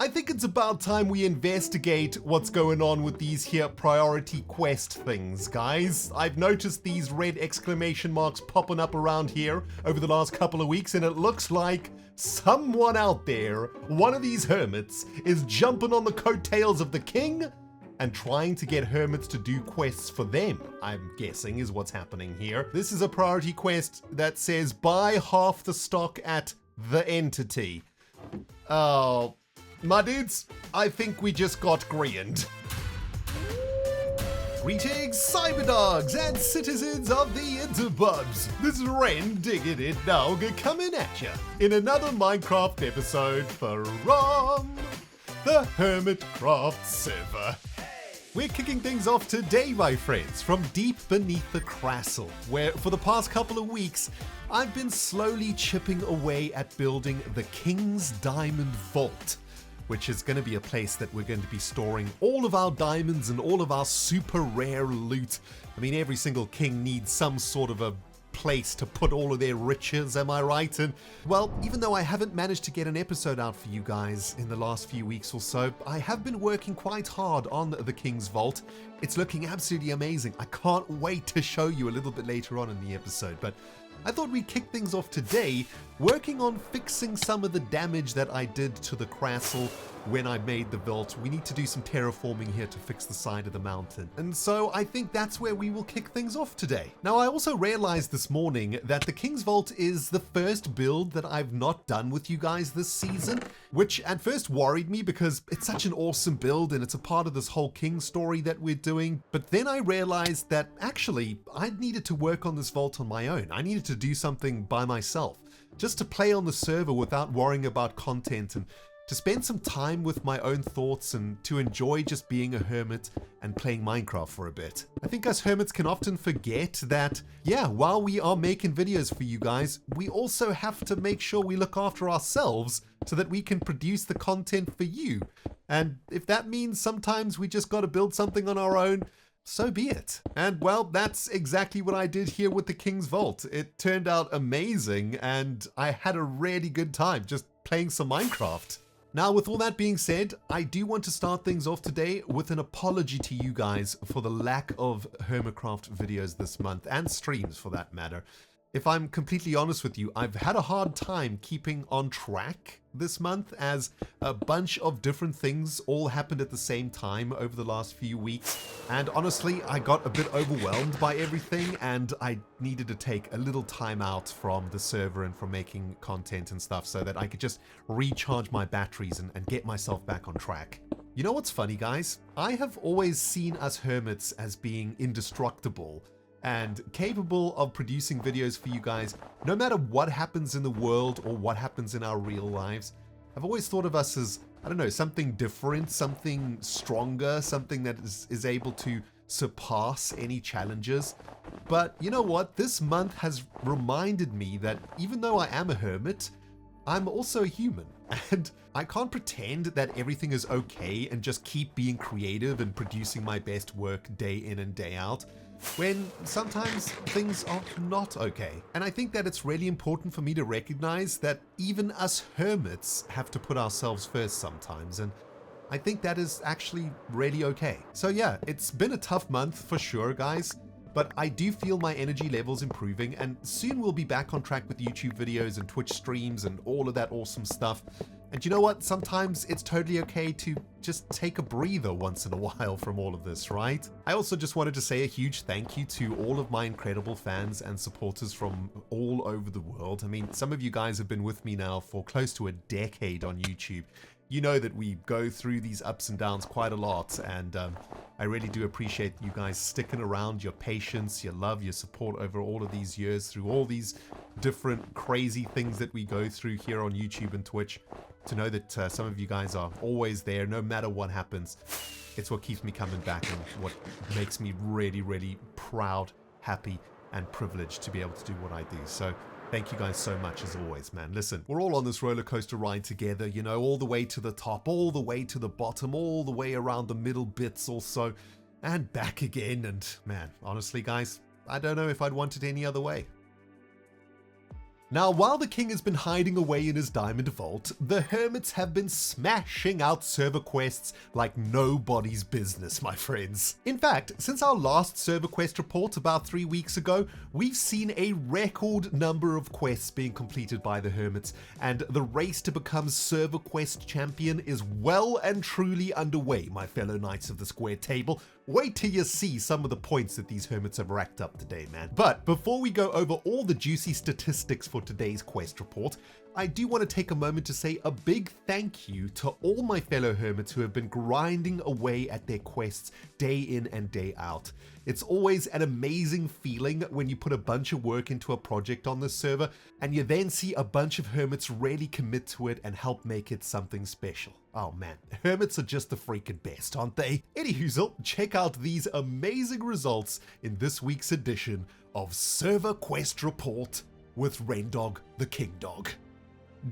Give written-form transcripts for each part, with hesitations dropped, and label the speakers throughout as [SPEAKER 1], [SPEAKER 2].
[SPEAKER 1] I think it's about time we investigate what's going on with these here priority quest things, guys. I've noticed these red exclamation marks popping up around here over the last couple of weeks, and it looks like someone out there, one of these hermits, is jumping on the coattails of the king and trying to get hermits to do quests for them, I'm guessing is what's happening here. This is a priority quest that says buy half the stock at the entity. Oh, my dudes, I think we just got greened. Greetings, cyberdogs and citizens of the interbubs. This is Rendog coming at ya in another Minecraft episode from the HermitCraft server. We're kicking things off today, my friends, from deep beneath the castle, where for the past couple of weeks, I've been slowly chipping away at building the King's Diamond Vault, which is going to be a place that we're going to be storing all of our diamonds and all of our super rare loot. I mean, every single king needs some sort of a place to put all of their riches, am I right? And well, even though I haven't managed to get an episode out for you guys in the last few weeks or so, I have been working quite hard on the King's Vault. It's looking absolutely amazing. I can't wait to show you a little bit later on in the episode, but I thought we'd kick things off today working on fixing some of the damage that I did to the castle when I made the vault. We need to do some terraforming here to fix the side of the mountain. And so I think that's where we will kick things off today. Now, I also realized this morning that the King's Vault is the first build that I've not done with you guys this season, which at first worried me because it's such an awesome build and it's a part of this whole King story that we're doing. But then I realized that actually I needed to work on this vault on my own. I needed to do something by myself, just to play on the server without worrying about content and to spend some time with my own thoughts and to enjoy just being a hermit and playing Minecraft for a bit. I think us hermits can often forget that, yeah, while we are making videos for you guys, we also have to make sure we look after ourselves so that we can produce the content for you. And if that means sometimes we just gotta build something on our own, so be it. And well, that's exactly what I did here with the King's Vault. It turned out amazing and I had a really good time just playing some Minecraft. Now, with all that being said, I do want to start things off today with an apology to you guys for the lack of HermitCraft videos this month, and streams for that matter. If I'm completely honest with you, I've had a hard time keeping on track this month as a bunch of different things all happened at the same time over the last few weeks. And honestly, I got a bit overwhelmed by everything and I needed to take a little time out from the server and from making content and stuff so that I could just recharge my batteries and get myself back on track. You know what's funny, guys? I have always seen us hermits as being indestructible and capable of producing videos for you guys no matter what happens in the world or what happens in our real lives. I've always thought of us as, I don't know, something different, something stronger, something that is able to surpass any challenges. But you know what? This month has reminded me that even though I am a hermit, I'm also a human. And I can't pretend that everything is okay and just keep being creative and producing my best work day in and day out, when sometimes things are not okay. And I think that it's really important for me to recognize that even us hermits have to put ourselves first sometimes, and I think that is actually really okay. So yeah, it's been a tough month for sure, guys, but I do feel my energy levels improving, and soon we'll be back on track with YouTube videos and Twitch streams and all of that awesome stuff. And you know what? Sometimes it's totally okay to just take a breather once in a while from all of this, right? I also just wanted to say a huge thank you to all of my incredible fans and supporters from all over the world. I mean, some of you guys have been with me now for close to a decade on YouTube. You know that we go through these ups and downs quite a lot, and I really do appreciate you guys sticking around, your patience, your love, your support over all of these years through all these different crazy things that we go through here on YouTube and Twitch. To know that some of you guys are always there no matter what happens, it's what keeps me coming back and what makes me really, really proud, happy, and privileged to be able to do what I do. So thank you guys so much as always, man. Listen, we're all on this roller coaster ride together, you know, all the way to the top, all the way to the bottom, all the way around the middle bits also, and back again. And man, honestly, guys, I don't know if I'd want it any other way. Now, while the king has been hiding away in his diamond vault, the hermits have been smashing out server quests like nobody's business, my friends. In fact, since our last server quest report about 3 weeks ago, we've seen a record number of quests being completed by the hermits, and the race to become server quest champion is well and truly underway, my fellow knights of the square table. Wait till you see some of the points that these hermits have racked up today, man. But before we go over all the juicy statistics for today's quest report, I do want to take a moment to say a big thank you to all my fellow hermits who have been grinding away at their quests day in and day out. It's always an amazing feeling when you put a bunch of work into a project on this server and you then see a bunch of hermits really commit to it and help make it something special. Oh man, hermits are just the freaking best, aren't they? Anywho, check out these amazing results in this week's edition of Server Quest Report with Rendog the King Dog.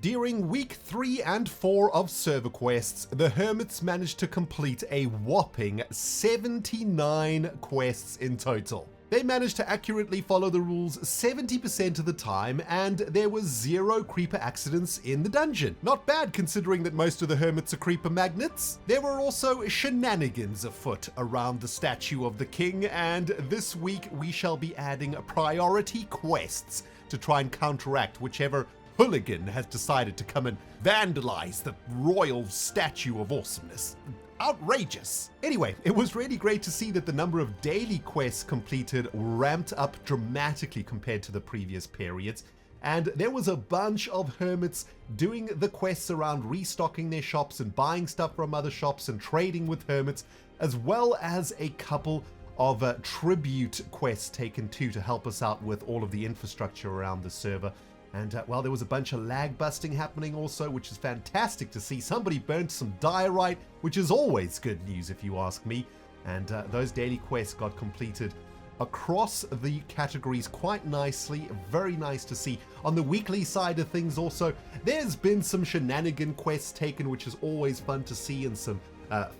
[SPEAKER 1] During week 3 and 4 of server quests, the hermits managed to complete a whopping 79 quests in total. They managed to accurately follow the rules 70% of the time, and there was 0 creeper accidents in the dungeon. Not bad considering that most of the hermits are creeper magnets. There were also shenanigans afoot around the statue of the king, and this week we shall be adding priority quests to try and counteract whichever hooligan has decided to come and vandalize the royal statue of awesomeness. Outrageous. Anyway, it was really great to see that the number of daily quests completed ramped up dramatically compared to the previous periods, and there was a bunch of hermits doing the quests around restocking their shops and buying stuff from other shops and trading with hermits, as well as a couple of tribute quests taken too to help us out with all of the infrastructure around the server. And well, there was a bunch of lag busting happening also, which is fantastic to see. Somebody burnt some diorite, which is always good news if you ask me. And those daily quests got completed across the categories quite nicely. Very nice to see. On the weekly side of things also, there's been some shenanigan quests taken, which is always fun to see, and some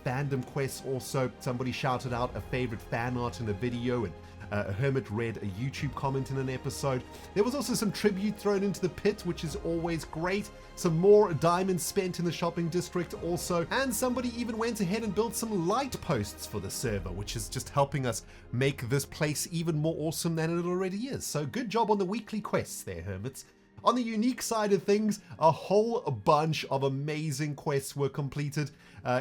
[SPEAKER 1] fandom quests also. Somebody shouted out a favorite fan art in a video, and a hermit read a YouTube comment in an episode. There was also some tribute thrown into the pit, which is always great. Some more diamonds spent in the shopping district also. And somebody even went ahead and built some light posts for the server, which is just helping us make this place even more awesome than it already is. So good job on the weekly quests there, hermits. On the unique side of things, a whole bunch of amazing quests were completed,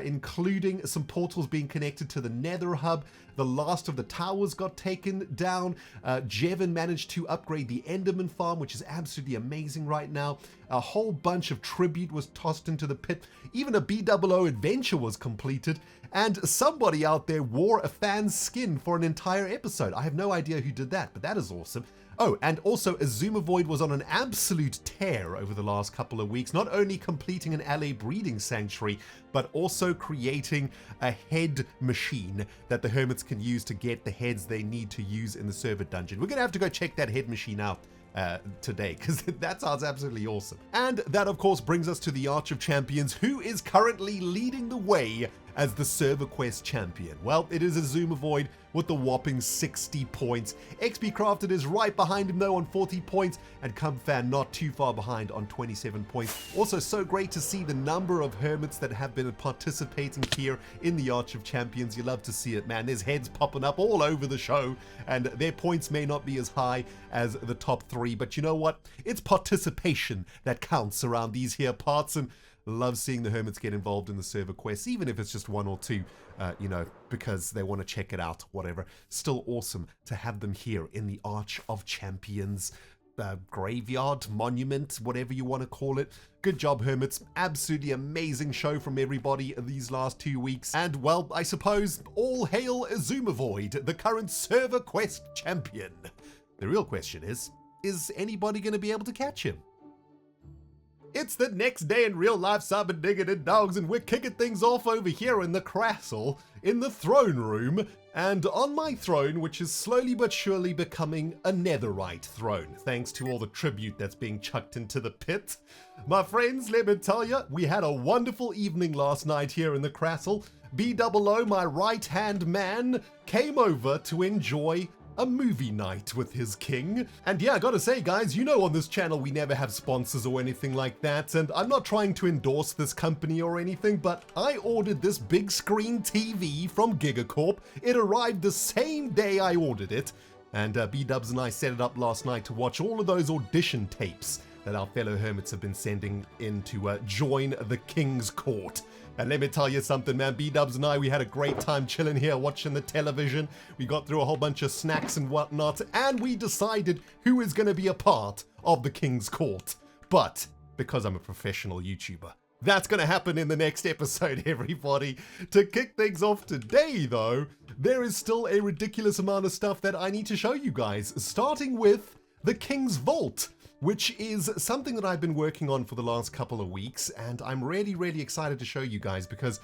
[SPEAKER 1] including some portals being connected to the Nether Hub. The last of the towers got taken down. Jevin managed to upgrade the Enderman farm, which is absolutely amazing right now. A whole bunch of tribute was tossed into the pit. Even a BOO adventure was completed. And somebody out there wore a fan's skin for an entire episode. I have no idea who did that, but that is awesome. Oh, and also Azuma Void was on an absolute tear over the last couple of weeks, not only completing an LA breeding sanctuary, but also creating a head machine that the hermits can use to get the heads they need to use in the server dungeon. We're going to have to go check that head machine out today, because that sounds absolutely awesome. And that, of course, brings us to the Arch of Champions, who is currently leading the way as the server quest champion. Well, it is Azuma Void with the whopping 60 points. XP Crafted is right behind him though on 40 points, and Cubfan not too far behind on 27 points. Also, so great to see the number of hermits that have been participating here in the Arch of Champions. You love to see it, man. There's heads popping up all over the show, and their points may not be as high as the top 3, but you know what? It's participation that counts around these here parts, and love seeing the hermits get involved in the server quests, even if it's just 1 or 2, you know, because they want to check it out, whatever. Still awesome to have them here in the Arch of Champions graveyard, monument, whatever you want to call it. Good job, hermits. Absolutely amazing show from everybody these last 2 weeks. And, well, I suppose all hail Azuma Void, the current server quest champion. The real question is anybody going to be able to catch him? It's the next day in real life, Summon Diggity Dogs, and we're kicking things off over here in the castle, in the throne room. And on my throne, which is slowly but surely becoming a netherite throne, thanks to all the tribute that's being chucked into the pit. My friends, let me tell you, we had a wonderful evening last night here in the castle. BOO, my right-hand man, came over to enjoy a movie night with his king. And yeah, I gotta say guys, you know on this channel we never have sponsors or anything like that, and I'm not trying to endorse this company or anything, but I ordered this big screen TV from GIGACORP. It arrived the same day I ordered it, and B-Dubs and I set it up last night to watch all of those audition tapes that our fellow hermits have been sending in to join the King's Court. And let me tell you something, man, B-Dubs and I, we had a great time chilling here watching the television. We got through a whole bunch of snacks and whatnot, and we decided who is going to be a part of the King's Court. But because I'm a professional YouTuber, that's going to happen in the next episode, everybody. To kick things off today, though, there is still a ridiculous amount of stuff that I need to show you guys, starting with the King's Vault, which is something that I've been working on for the last couple of weeks, and I'm really excited to show you guys because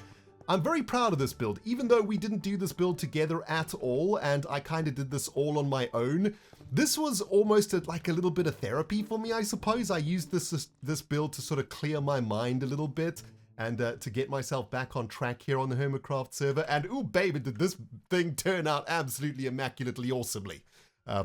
[SPEAKER 1] I'm very proud of this build. Even though we didn't do this build together at all, and I kind of did this all on my own, this was almost like a little bit of therapy for me, I suppose. I used this build to sort of clear my mind a little bit, and to get myself back on track here on the HermitCraft server. And ooh, baby, did this thing turn out absolutely immaculately awesomely.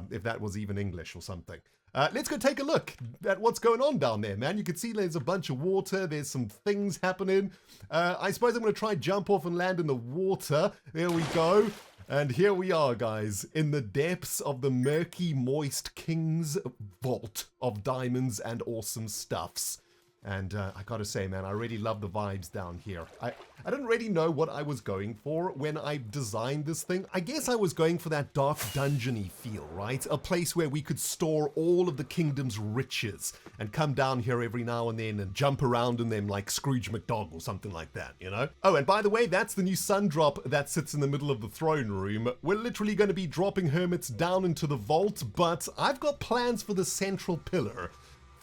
[SPEAKER 1] If that was even English or something. Let's go take a look at what's going on down there, man. You can see there's a bunch of water. There's some things happening. I suppose I'm going to try and jump off and land in the water. There we go. And here we are, guys, in the depths of the murky, moist King's Vault of diamonds and awesome stuffs. And I gotta say, man, I really love the vibes down here. I didn't really know what I was going for when I designed this thing. I guess I was going for that dark dungeon-y feel, right? A place where we could store all of the kingdom's riches and come down here every now and then and jump around in them like Scrooge McDuck or something like that, you know? Oh, and by the way, that's the new sun drop that sits in the middle of the throne room. We're literally going to be dropping hermits down into the vault, but I've got plans for the central pillar.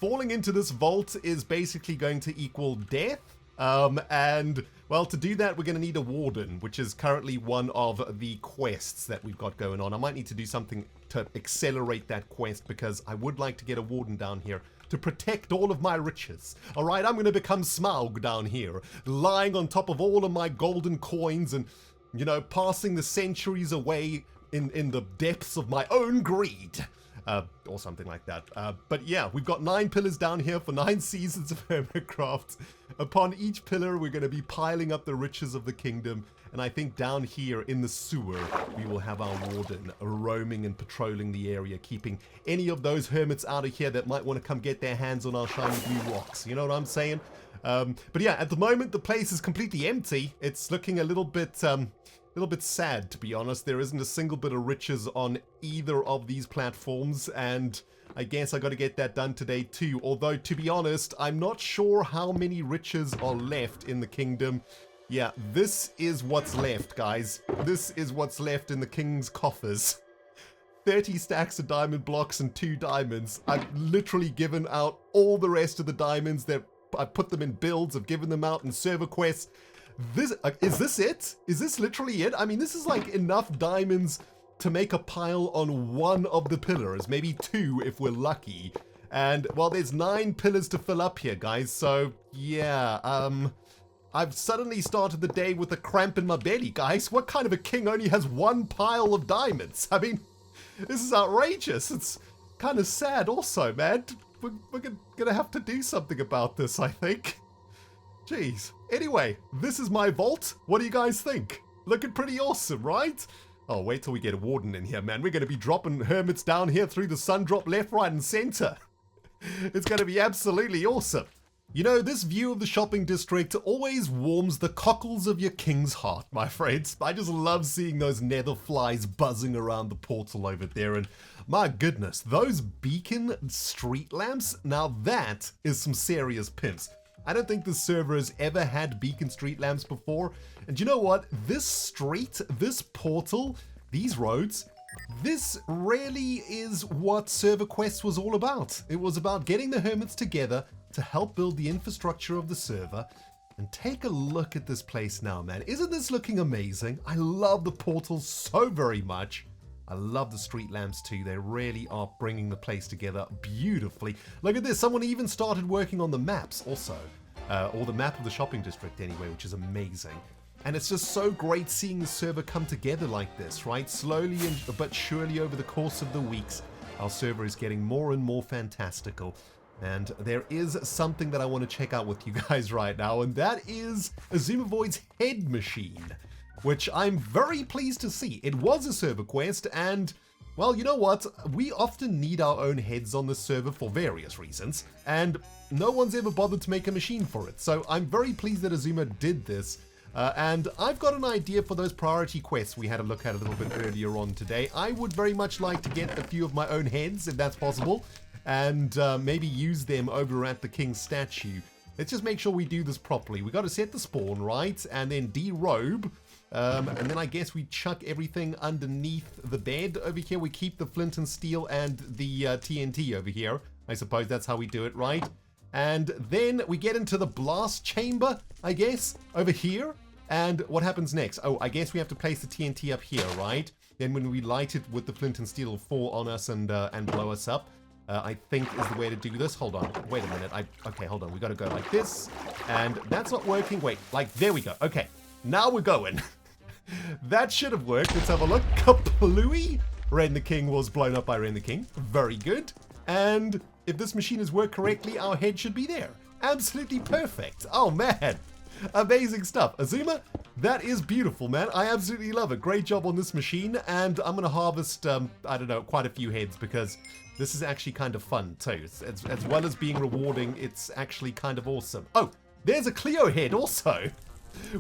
[SPEAKER 1] Falling into this vault is basically going to equal death, and, well, to do that, we're going to need a warden, which is currently one of the quests that we've got going on. I might need to do something to accelerate that quest, because I would like to get a warden down here to protect all of my riches. All right, I'm going to become Smaug down here, lying on top of all of my golden coins and, you know, passing the centuries away in the depths of my own greed. Or something like that. But yeah, we've got 9 pillars down here for 9 seasons of HermitCraft. Upon each pillar, we're going to be piling up the riches of the kingdom. And I think down here in the sewer, we will have our warden roaming and patrolling the area, keeping any of those hermits out of here that might want to come get their hands on our shiny blue rocks. You know what I'm saying? But yeah, at the moment, the place is completely empty. It's looking a little bit sad, to be honest. There isn't a single bit of riches on either of these platforms, and I guess I got to get that done today too. Although, to be honest, I'm not sure how many riches are left in the kingdom. Yeah, this is what's left, guys. This is what's left in the king's coffers. 30 stacks of diamond blocks and 2 diamonds. I've literally given out all the rest of the diamonds. I've put them in builds. I've given them out in server quests. Is this it? Is this literally it? I mean, this is like enough diamonds to make a pile on one of the pillars, maybe 2 if we're lucky. And, well, there's 9 pillars to fill up here, guys. So, yeah, I've suddenly started the day with a cramp in my belly, guys. What kind of a king only has 1 pile of diamonds? I mean, this is outrageous. It's kind of sad also, man. We're gonna have to do something about this, I think. Jeez. Anyway, this is my vault. What do you guys think? Looking pretty awesome, right? Oh, wait till we get a warden in here, man. We're going to be dropping hermits down here through the sun drop left, right, and center. It's going to be absolutely awesome. You know, this view of the shopping district always warms the cockles of your king's heart, my friends. I just love seeing those nether flies buzzing around the portal over there. And my goodness, those beacon street lamps, now that is some serious pimps. I don't think this server has ever had beacon street lamps before. And you know what? This street, this portal, these roads, this really is what Server Quest was all about. It was about getting the hermits together to help build the infrastructure of the server. And take a look at this place now, man. Isn't this looking amazing? I love the portals so very much. I love the street lamps too. They really are bringing the place together beautifully. Look at this. Someone even started working on the maps also. Or the map of the shopping district anyway, which is amazing. And it's just so great seeing the server come together like this, right? Slowly but surely over the course of the weeks, our server is getting more and more fantastical. And there is something that I want to check out with you guys right now, and that is Azuma Void's head machine, which I'm very pleased to see. It was a server quest, and, well, you know what? We often need our own heads on the server for various reasons, and no one's ever bothered to make a machine for it. So I'm very pleased that Azuma did this. And I've got an idea for those priority quests we had a look at a little bit earlier on today. I would very much like to get a few of my own heads, if that's possible, and maybe use them over at the king's statue. Let's just make sure we do this properly. We got to set the spawn, right? And then derobe. And then I guess we chuck everything underneath the bed over here. We keep the flint and steel and the TNT over here. I suppose that's how we do it, right? And then we get into the blast chamber, I guess, over here. And what happens next? Oh, I guess we have to place the TNT up here, right? Then when we light it with the flint and steel, it'll fall on us and blow us up. I think is the way to do this. Hold on. Wait a minute. Okay, hold on. We got to go like this. And that's not working. Wait, like, there we go. Okay, now we're going. That should have worked. Let's have a look. Kaplooey. Ren the King was blown up by Ren the King. Very good. And if this machine has worked correctly, our head should be there. Absolutely perfect. Oh, man. Amazing stuff. Azuma, that is beautiful, man. I absolutely love it. Great job on this machine. And I'm going to harvest, I don't know, quite a few heads because this is actually kind of fun, too. As well as being rewarding, it's actually kind of awesome. Oh, there's a Cleo head also,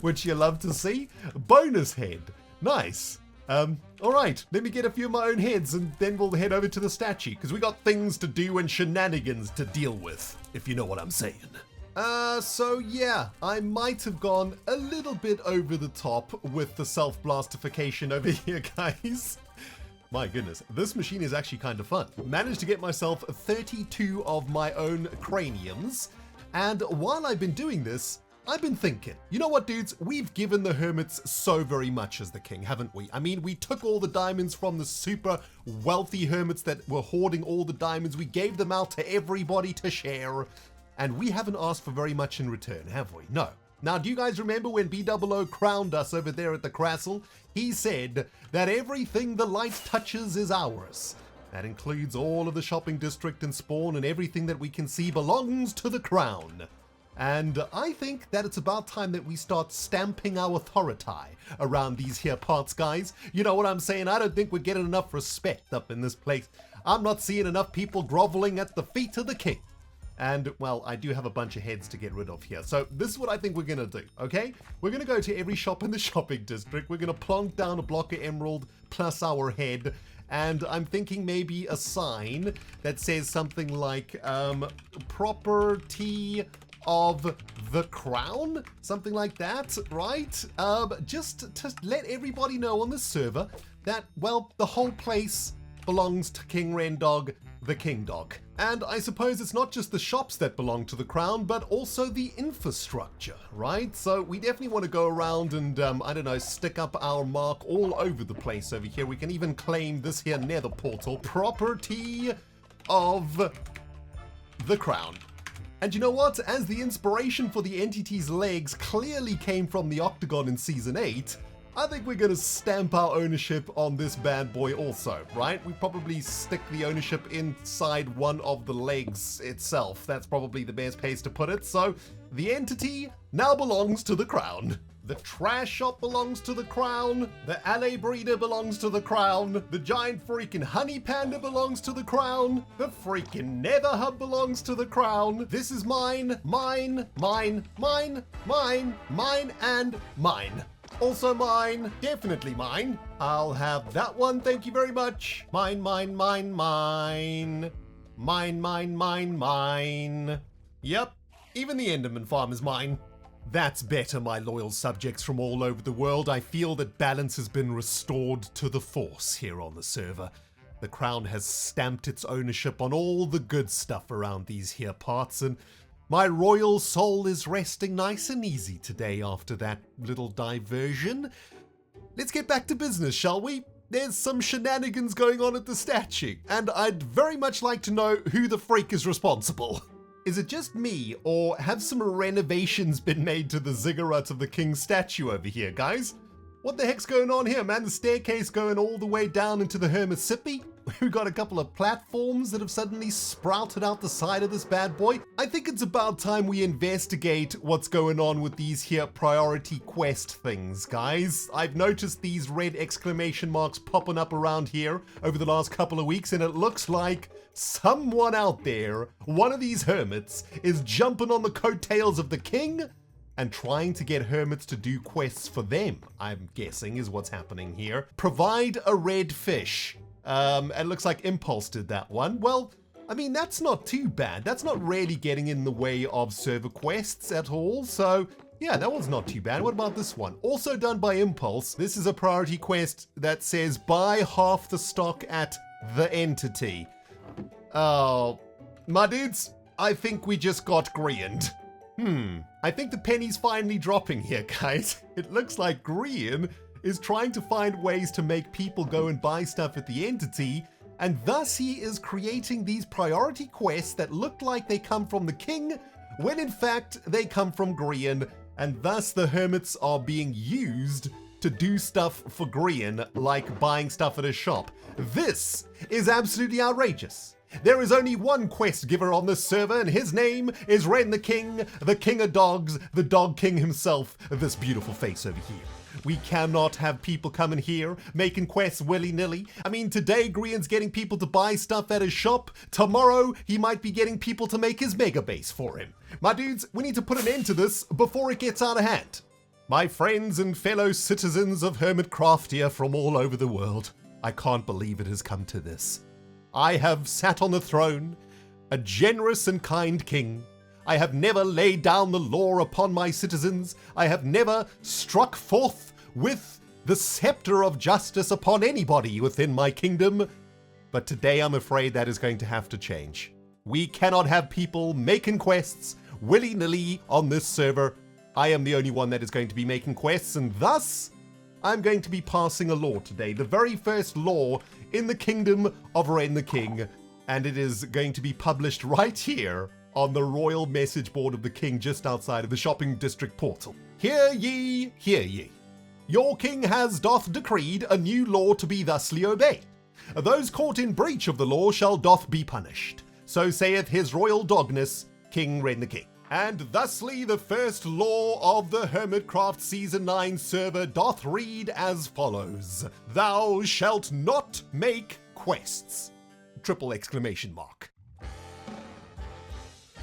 [SPEAKER 1] which you love to see. Bonus head. Nice. All right, let me get a few of my own heads and then we'll head over to the statue because we got things to do and shenanigans to deal with, if you know what I'm saying. So yeah, I might have gone a little bit over the top with the self-blastification over here, guys. My goodness, this machine is actually kind of fun. Managed to get myself 32 of my own craniums, and while I've been doing this, I've been thinking, you know what, dudes? We've given the hermits so very much as the king, haven't we? I mean, we took all the diamonds from the super wealthy hermits that were hoarding all the diamonds. We gave them out to everybody to share. And we haven't asked for very much in return, have we? No. Now, do you guys remember when BOO crowned us over there at the castle? He said that everything the light touches is ours. That includes all of the shopping district and spawn, and everything that we can see belongs to the crown. And I think that it's about time that we start stamping our authority around these here parts, guys. You know what I'm saying? I don't think we're getting enough respect up in this place. I'm not seeing enough people groveling at the feet of the king. And, well, I do have a bunch of heads to get rid of here. So this is what I think we're going to do, okay? We're going to go to every shop in the shopping district. We're going to plonk down a block of emerald plus our head. And I'm thinking maybe a sign that says something like, property of the crown? Something like that, right? Just to let everybody know on the server that, well, the whole place belongs to King Rendog, the King Dog. And I suppose it's not just the shops that belong to the crown, but also the infrastructure, right? So we definitely want to go around and, I don't know, stick up our mark all over the place over here. We can even claim this here nether portal, property of the crown. And you know what? As the inspiration for the entity's legs clearly came from the octagon in Season 8, I think we're going to stamp our ownership on this bad boy also, right? We probably stick the ownership inside one of the legs itself. That's probably the best place to put it. So the entity now belongs to the crown. The trash shop belongs to the crown. The alley breeder belongs to the crown. The giant freaking honey panda belongs to the crown. The freaking nether hub belongs to the crown. This is mine, mine, mine, mine, mine, mine, and mine. Also mine, definitely mine. I'll have that one, thank you very much. Mine, mine, mine, mine. Mine, mine, mine, mine. Yep, even the Enderman farm is mine. That's better, my loyal subjects from all over the world. I feel that balance has been restored to the force here on the server. The crown has stamped its ownership on all the good stuff around these here parts, and my royal soul is resting nice and easy today after that little diversion. Let's get back to business, shall we? There's some shenanigans going on at the statue, and I'd very much like to know who the freak is responsible. Is it just me, or have some renovations been made to the ziggurat of the king's statue over here, guys? What the heck's going on here, man? The staircase going all the way down into the HermitCraft. We've got a couple of platforms that have suddenly sprouted out the side of this bad boy. I think it's about time we investigate what's going on with these here priority quest things, guys. I've noticed these red exclamation marks popping up around here over the last couple of weeks, and it looks like someone out there, one of these hermits, is jumping on the coattails of the king and trying to get hermits to do quests for them, I'm guessing is what's happening here. Provide a red fish. It looks like Impulse did that one. Well, I mean, that's not too bad. That's not really getting in the way of server quests at all. So yeah, that one's not too bad. What about this one? Also done by Impulse. This is a priority quest that says buy half the stock at the entity. Oh, my dudes, I think we just got greened. I think the penny's finally dropping here, guys. It looks like Grian is trying to find ways to make people go and buy stuff at the entity, and thus he is creating these priority quests that look like they come from the king, when in fact they come from Grian, and thus the hermits are being used to do stuff for Grian, like buying stuff at a shop. This is absolutely outrageous. There is only one quest giver on this server, and his name is Ren the King of Dogs, the Dog King himself, this beautiful face over here. We cannot have people coming here making quests willy-nilly. I mean, today Grian's getting people to buy stuff at his shop. Tomorrow, he might be getting people to make his mega base for him. My dudes, we need to put an end to this before it gets out of hand. My friends and fellow citizens of HermitCraft here from all over the world, I can't believe it has come to this. I have sat on the throne, a generous and kind king. I have never laid down the law upon my citizens. I have never struck forth with the scepter of justice upon anybody within my kingdom. But today I'm afraid that is going to have to change. We cannot have people making quests willy-nilly on this server. I am the only one that is going to be making quests, and thus I'm going to be passing a law today. The very first law in the kingdom of Ren the King, and it is going to be published right here on the royal message board of the king just outside of the shopping district portal. Hear ye, hear ye. Your king doth decreed a new law to be thusly obeyed. Those caught in breach of the law shall doth be punished. So saith his royal dogness, King Ren the King. And thusly the first law of the HermitCraft Season 9 server doth read as follows. Thou shalt not make quests. Triple exclamation mark.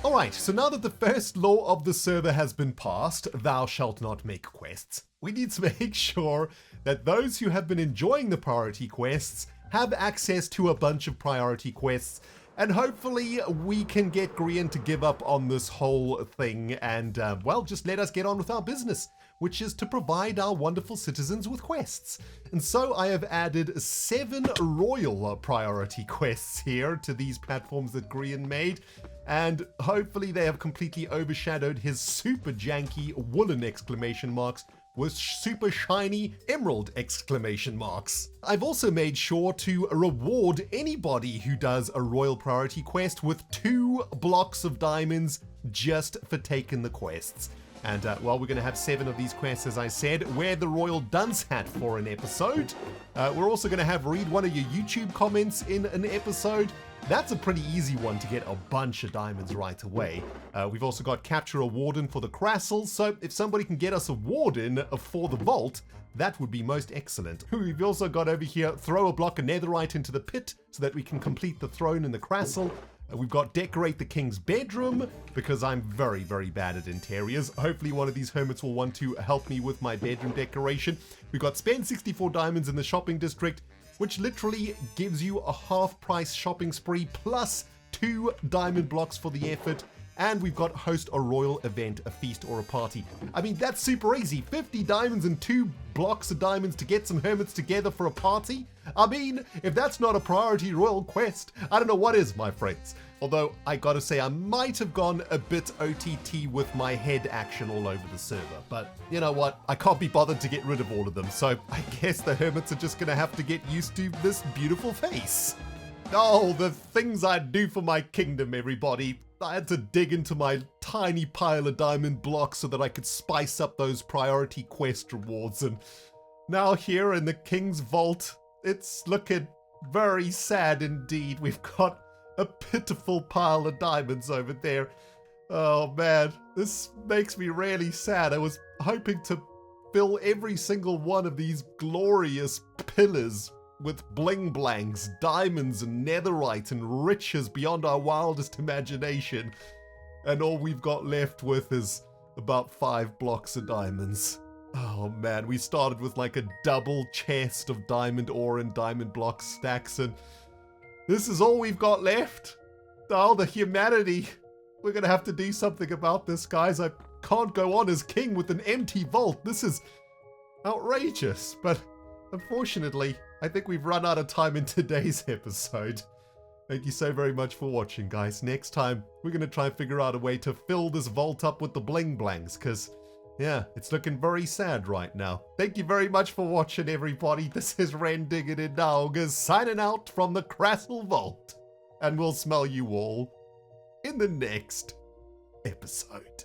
[SPEAKER 1] Alright, so now that the first law of the server has been passed, thou shalt not make quests, we need to make sure that those who have been enjoying the priority quests have access to a bunch of priority quests. And hopefully we can get Grian to give up on this whole thing and, well, just let us get on with our business, which is to provide our wonderful citizens with quests. And so I have added 7 royal priority quests here to these platforms that Grian made. And hopefully they have completely overshadowed his super janky woolen exclamation marks with super shiny emerald exclamation marks. I've also made sure to reward anybody who does a royal priority quest with 2 blocks of diamonds just for taking the quests. And well, we're going to have 7 of these quests, as I said. Wear the royal dunce hat for an episode. We're also going to have read one of your YouTube comments in an episode. That's a pretty easy one to get a bunch of diamonds right away. We've also got capture a warden for the castle, so if somebody can get us a warden for the vault, that would be most excellent. We've also got over here, throw a block of netherite into the pit so that we can complete the throne in the castle. We've got decorate the king's bedroom, because I'm very, very bad at interiors. Hopefully one of these hermits will want to help me with my bedroom decoration. We've got spend 64 diamonds in the shopping district, which literally gives you a half-price shopping spree plus 2 diamond blocks for the effort. And we've got host a royal event, a feast or a party. I mean, that's super easy. 50 diamonds and 2 blocks of diamonds to get some hermits together for a party. I mean, if that's not a priority royal quest, I don't know what is, my friends. Although, I gotta say, I might have gone a bit OTT with my head action all over the server. But, you know what? I can't be bothered to get rid of all of them. So, I guess the hermits are just gonna have to get used to this beautiful face. Oh, the things I do for my kingdom, everybody. I had to dig into my tiny pile of diamond blocks so that I could spice up those priority quest rewards. And now here in the King's Vault, it's looking very sad indeed. We've got a pitiful pile of diamonds over there. Oh man, this makes me really sad. I was hoping to fill every single one of these glorious pillars with bling blangs, diamonds and netherite and riches beyond our wildest imagination. And all we've got left with is about 5 blocks of diamonds. Oh man, we started with like a double chest of diamond ore and diamond block stacks, and this is all we've got left. Oh, the humanity. We're gonna have to do something about this, guys. I can't go on as king with an empty vault. This is outrageous, but unfortunately, I think we've run out of time in today's episode. Thank you so very much for watching, guys. Next time, we're gonna try and figure out a way to fill this vault up with the bling blangs, because yeah, it's looking very sad right now. Thank you very much for watching, everybody. This is Rendog signing out from the Castle Vault. And we'll smell you all in the next episode.